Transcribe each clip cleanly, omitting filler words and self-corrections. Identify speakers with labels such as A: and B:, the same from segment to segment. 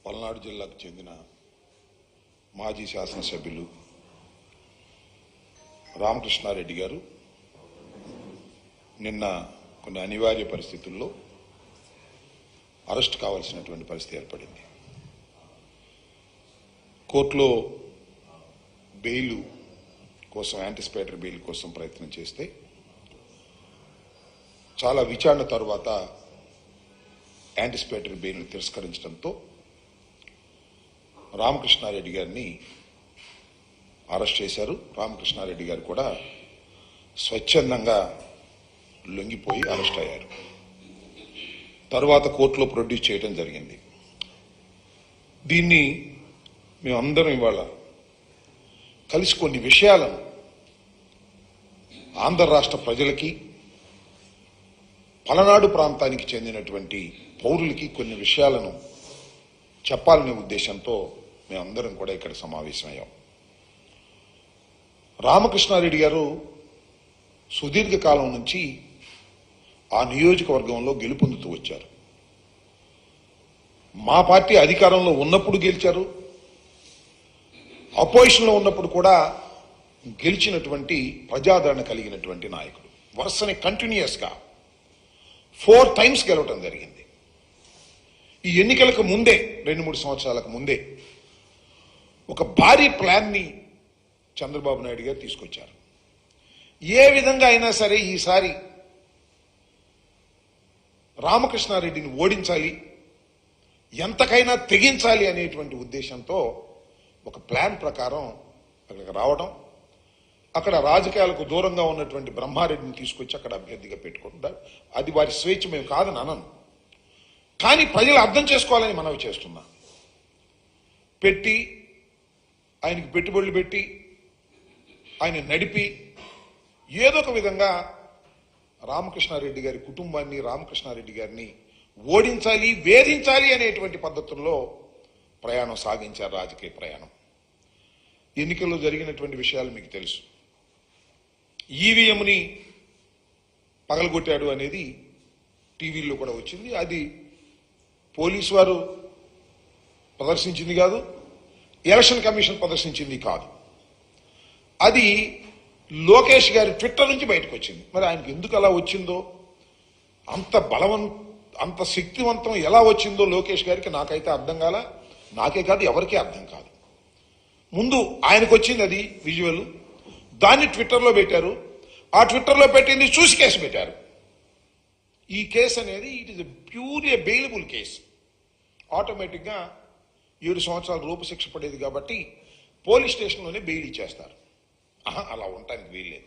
A: పల్నాడు జిల్లాకు చెందిన మాజీ శాసనసభ్యులు రామకృష్ణారెడ్డి గారు నిన్న కొన్ని అనివార్య పరిస్థితుల్లో అరెస్ట్ కావాల్సినటువంటి పరిస్థితి ఏర్పడింది. కోర్టులో బెయిల్ కోసం, యాంటిసిపేటరీ బెయిల్ కోసం ప్రయత్నం చేస్తే చాలా విచారణ తర్వాత యాంటిసిపేటరీ బెయిల్ను తిరస్కరించడంతో రామకృష్ణారెడ్డి గారిని అరెస్ట్ చేశారు. రామకృష్ణారెడ్డి గారు కూడా స్వచ్ఛందంగా లొంగిపోయి అరెస్ట్ అయ్యారు. తర్వాత కోర్టులో ప్రొడ్యూస్ చేయడం జరిగింది. దీన్ని మేమందరం ఇవాళ కలిసి కొన్ని విషయాలను ఆంధ్ర రాష్ట్ర ప్రజలకి, పలనాడు ప్రాంతానికి చెందినటువంటి పౌరులకి కొన్ని విషయాలను చెప్పాలనే ఉద్దేశంతో మేమందరం కూడా ఇక్కడ సమావేశమయ్యాం. రామకృష్ణారెడ్డి గారు సుదీర్ఘకాలం నుంచి ఆ నియోజకవర్గంలో గెలుపొందుతూ వచ్చారు. మా పార్టీ అధికారంలో ఉన్నప్పుడు గెలిచారు, అపోజిషన్లో ఉన్నప్పుడు కూడా గెలిచినటువంటి ప్రజాదరణ కలిగినటువంటి నాయకుడు. వరుసని కంటిన్యూస్గా 4 times గెలవటం జరిగింది. ఈ ఎన్నికలకు ముందే, 2-3 సంవత్సరాలకు ముందే ఒక భారీ ప్లాన్ని చంద్రబాబు నాయుడు గారు తీసుకొచ్చారు. ఏ విధంగా అయినా సరే ఈసారి రామకృష్ణారెడ్డిని ఓడించాలి, ఎంతకైనా తెగించాలి అనేటువంటి ఉద్దేశంతో ఒక ప్లాన్ ప్రకారం అక్కడికి రావడం, అక్కడ రాజకీయాలకు దూరంగా ఉన్నటువంటి బ్రహ్మారెడ్డిని తీసుకొచ్చి అక్కడ అభ్యర్థిగా పెట్టుకుంటారు. అది వారి స్వేచ్ఛ, మేము కాదని అనను, కానీ ప్రజలు అర్థం చేసుకోవాలని మనవి చేస్తున్నా. పెట్టి ఆయనకి పెట్టుబడులు పెట్టి ఆయన నడిపి ఏదో ఒక విధంగా రామకృష్ణారెడ్డి గారి కుటుంబాన్ని, రామకృష్ణారెడ్డి గారిని ఓడించాలి, వేధించాలి అనేటువంటి పద్ధతుల్లో ప్రయాణం సాగించారు, రాజకీయ ప్రయాణం. ఎన్నికల్లో జరిగినటువంటి విషయాలు మీకు తెలుసు. ఈవీఎంని పగలగొట్టాడు అనేది టీవీల్లో కూడా వచ్చింది. అది పోలీసు వారు ప్రదర్శించింది కాదు, ఎలక్షన్ కమిషన్ ప్రదర్శించింది కాదు. అది లోకేష్ గారి ట్విట్టర్ నుంచి బయటకు వచ్చింది. మరి ఆయనకు ఎందుకు అలా వచ్చిందో, అంత శక్తివంతం ఎలా వచ్చిందో లోకేష్ గారికి నాకైతే అర్థం కాల. నాకే కాదు, ఎవరికీ అర్థం కాదు. ముందు ఆయనకు వచ్చింది అది విజువల్, దాన్ని ట్విట్టర్లో పెట్టారు. ఆ ట్విట్టర్లో పెట్టింది చూసి కేసు పెట్టారు. ఈ కేసు అనేది it is purely bailable case. ఆటోమేటిక్గా 7 సంవత్సరాల రూపశిక్ష పడేది కాబట్టి పోలీస్ స్టేషన్లోనే బెయిల్ ఇచ్చేస్తారు. అలా ఉండటానికి వీల్లేదు.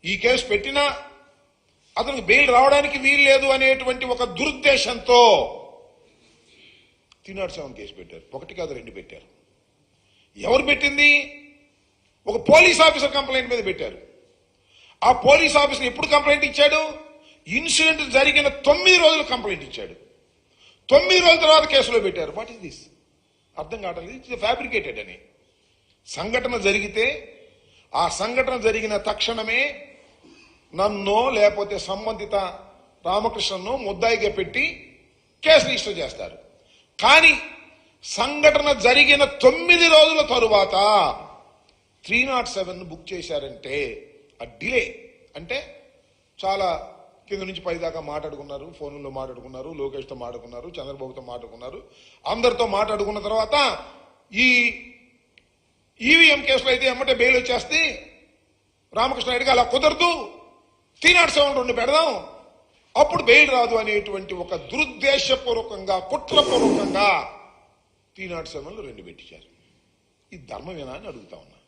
A: ఈ కేసు పెట్టినా అతనికి బెయిల్ రావడానికి వీల్లేదు అనేటువంటి ఒక దురుద్దేశంతో 307 కేసు పెట్టారు. 1 కాదు 2 పెట్టారు. ఎవరు పెట్టింది? ఒక పోలీస్ ఆఫీసర్ కంప్లైంట్ మీద పెట్టారు. ఆ పోలీస్ ఆఫీసర్ ఎప్పుడు కంప్లైంట్ ఇచ్చాడు? ఇన్సిడెంట్ జరిగిన 9 రోజులు కంప్లైంట్ ఇచ్చాడు. 9 రోజుల తర్వాత కేసులో పెట్టారు. What is this? అర్థం కావట్లేదు. ఇట్స్ ఫ్యాబ్రికేటెడ్ అని. సంఘటన జరిగితే ఆ సంఘటన జరిగిన తక్షణమే నన్నో లేకపోతే సంబంధిత రామకృష్ణను ముద్దాయిగా పెట్టి కేసు రిజిస్టర్ చేస్తారు. కానీ సంఘటన జరిగిన 9 రోజుల తరువాత 307 బుక్ చేశారంటే ఆ డిలే అంటే చాలా కింద నుంచి పై దాకా మాట్లాడుకున్నారు, ఫోన్లో మాట్లాడుకున్నారు, లోకేష్తో మాట్లాడుకున్నారు, చంద్రబాబుతో మాట్లాడుకున్నారు, అందరితో మాట్లాడుకున్న తర్వాత ఈ ఈవీఎం కేసులో అయితే ఎమ్మటే బెయిల్ వచ్చేస్తే రామకృష్ణారెడ్డికి అలా కుదరదు, 307 2 పెడదాం, అప్పుడు బెయిల్ రాదు అనేటువంటి ఒక దురుద్దేశపూర్వకంగా, కుట్రపూర్వకంగా 307లో 2 పెట్టించారు. ఇది ధర్మమేనా అని అడుగుతా ఉన్నా,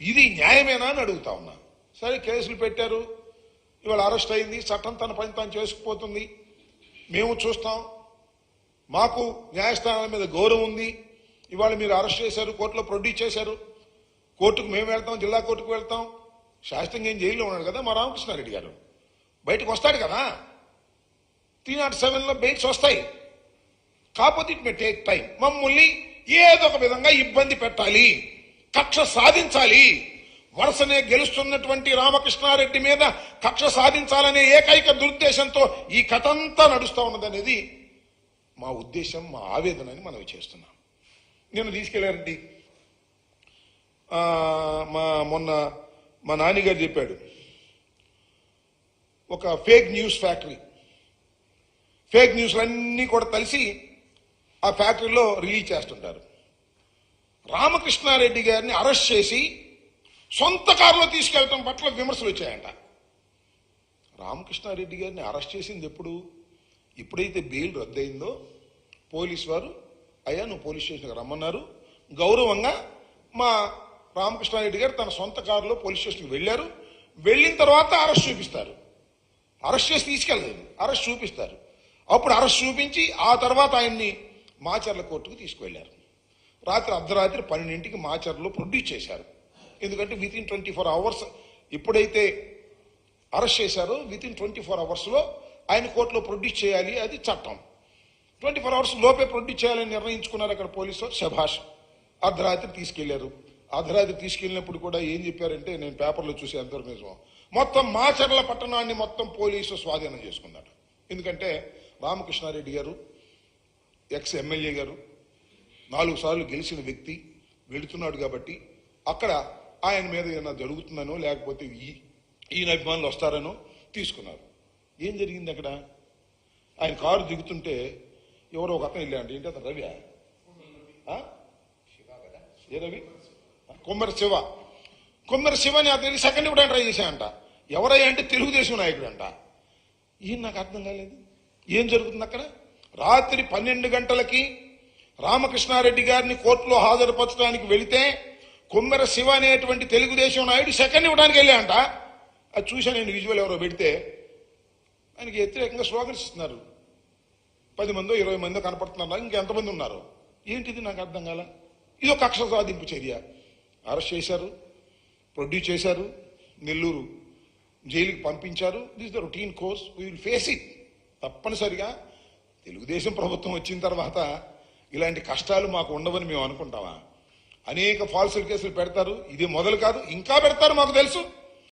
A: ఇది న్యాయమేనా అని అడుగుతా ఉన్నా. సరే, కేసులు పెట్టారు, ఇవాళ అరెస్ట్ అయింది, చట్టం తన పని తాను చేసుకుపోతుంది, మేము చూస్తాం, మాకు న్యాయస్థానాల మీద గౌరవం ఉంది. ఇవాళ మీరు అరెస్ట్ చేశారు, కోర్టులో ప్రొడ్యూస్ చేశారు, కోర్టుకు మేము వెళ్తాం, జిల్లా కోర్టుకు వెళ్తాం. శాస్త్రంగా ఏం జైల్లో ఉన్నాడు కదా మా రామకృష్ణారెడ్డి గారు, బయటకు వస్తాడు కదా. 307లో బెయిల్స్ వస్తాయి, కాకపోతే ఇట్ మే టేక్ టైం. మమ్మల్ని ఏదో ఒక విధంగా ఇబ్బంది పెట్టాలి, కక్ష సాధించాలి, వరుసనే గెలుస్తున్నటువంటి రామకృష్ణారెడ్డి మీద కక్ష సాధించాలనే ఏకైక దురుద్దేశంతో ఈ కథంతా నడుస్తూ ఉన్నదనేది మా ఉద్దేశం, మా ఆవేదన అని మనం చేస్తున్నాం. నేను తీసుకెళ్లారండి, మొన్న మా నాన్నగారు చెప్పాడు, ఒక ఫేక్ న్యూస్ ఫ్యాక్టరీ, ఫేక్ న్యూస్లన్నీ కూడా కలిసి ఆ ఫ్యాక్టరీలో రిలీజ్ చేస్తుంటారు. రామకృష్ణారెడ్డి గారిని అరెస్ట్ చేసి సొంత కారులో తీసుకెళ్లడం పట్ల విమర్శలు వచ్చాయంట. రామకృష్ణారెడ్డి గారిని అరెస్ట్ చేసింది ఎప్పుడైతే బెయిల్ రద్దయిందో పోలీసు వారు, అయ్యా నువ్వు పోలీస్ స్టేషన్కి రమ్మన్నారు, గౌరవంగా మా రామకృష్ణారెడ్డి గారు తన సొంత కారులో పోలీస్ స్టేషన్కి వెళ్ళారు. వెళ్ళిన తర్వాత అరెస్ట్ చూపిస్తారు, అరెస్ట్ చేసి తీసుకెళ్ళలేదు, అరెస్ట్ చూపిస్తారు. అప్పుడు అరెస్ట్ చూపించి ఆ తర్వాత ఆయన్ని మాచర్ల కోర్టుకు తీసుకువెళ్లారు. రాత్రి అర్ధరాత్రి 12ంటికి మాచర్లో ప్రొడ్యూస్ చేశారు. ఎందుకంటే వితిన్ 24 అవర్స్ ఎప్పుడైతే అరెస్ట్ చేశారో వితిన్ 24 అవర్స్లో ఆయన కోర్టులో ప్రొడ్యూస్ చేయాలి, అది చట్టం. 24 అవర్స్ లోపే ప్రొడ్యూస్ చేయాలని నిర్ణయించుకున్నారు అక్కడ పోలీసు వారు. శభాష్. అర్ధరాత్రి తీసుకెళ్లారు. అర్ధరాత్రి తీసుకెళ్ళినప్పుడు కూడా ఏం చెప్పారంటే, నేను పేపర్లో చూసి ఎంతవరకు నిజం, మొత్తం మాచర్ల పట్టణాన్ని మొత్తం పోలీసు స్వాధీనం చేసుకున్నాడు. ఎందుకంటే రామకృష్ణారెడ్డి గారు ఎక్స్ ఎమ్మెల్యే గారు 4 సార్లు గెలిచిన వ్యక్తి వెళుతున్నాడు కాబట్టి అక్కడ ఆయన మీద ఏమైనా జరుగుతుందనో లేకపోతే ఈయన అభిమానులు వస్తారనో తీసుకున్నారు. ఏం జరిగింది అక్కడ? ఆయన కారు దిగుతుంటే ఎవరో ఒక అతను వెళ్ళాడు. ఏంటి అతను? రవి. ఏ రవి? కొమ్మరి శివని అతని సెకండ్ ఇవ్వడానికి ట్రై చేశాయంట. ఎవరయ్యా అంటే తెలుగుదేశం నాయకుడు అంట. ఏం నాకు అర్థం కాలేదు, ఏం జరుగుతుంది అక్కడ? రాత్రి 12 గంటలకి రామకృష్ణారెడ్డి గారిని కోర్టులో హాజరుపరచడానికి వెళితే కొమ్మెర శివ అనేటువంటి తెలుగుదేశం నాయుడు సెకండ్ ఇవ్వడానికి వెళ్ళాయంట. అది చూసా నేను, విజువల్ ఎవరో పెడితే ఆయనకి వ్యతిరేకంగా స్లోగన్స్ ఇస్తున్నారు. 10 మందో 20 మందో కనపడుతున్నారు, ఇంకెంతమంది ఉన్నారు? ఏంటిది నాకు అర్థం కాల. ఇది ఒక కక్ష సాధింపు చర్య. అరెస్ట్ చేశారు, ప్రొడ్యూస్ చేశారు, నెల్లూరు జైలుకి పంపించారు. This the routine course, we will face it. తప్పనిసరిగా తెలుగుదేశం ప్రభుత్వం వచ్చిన తర్వాత ఇలాంటి కష్టాలు మాకు ఉండవని మేము అనుకుంటామా? అనేక ఫాల్స్ కేసులు పెడతారు, ఇది మొదలు కాదు, ఇంకా పెడతారు, మాకు తెలుసు.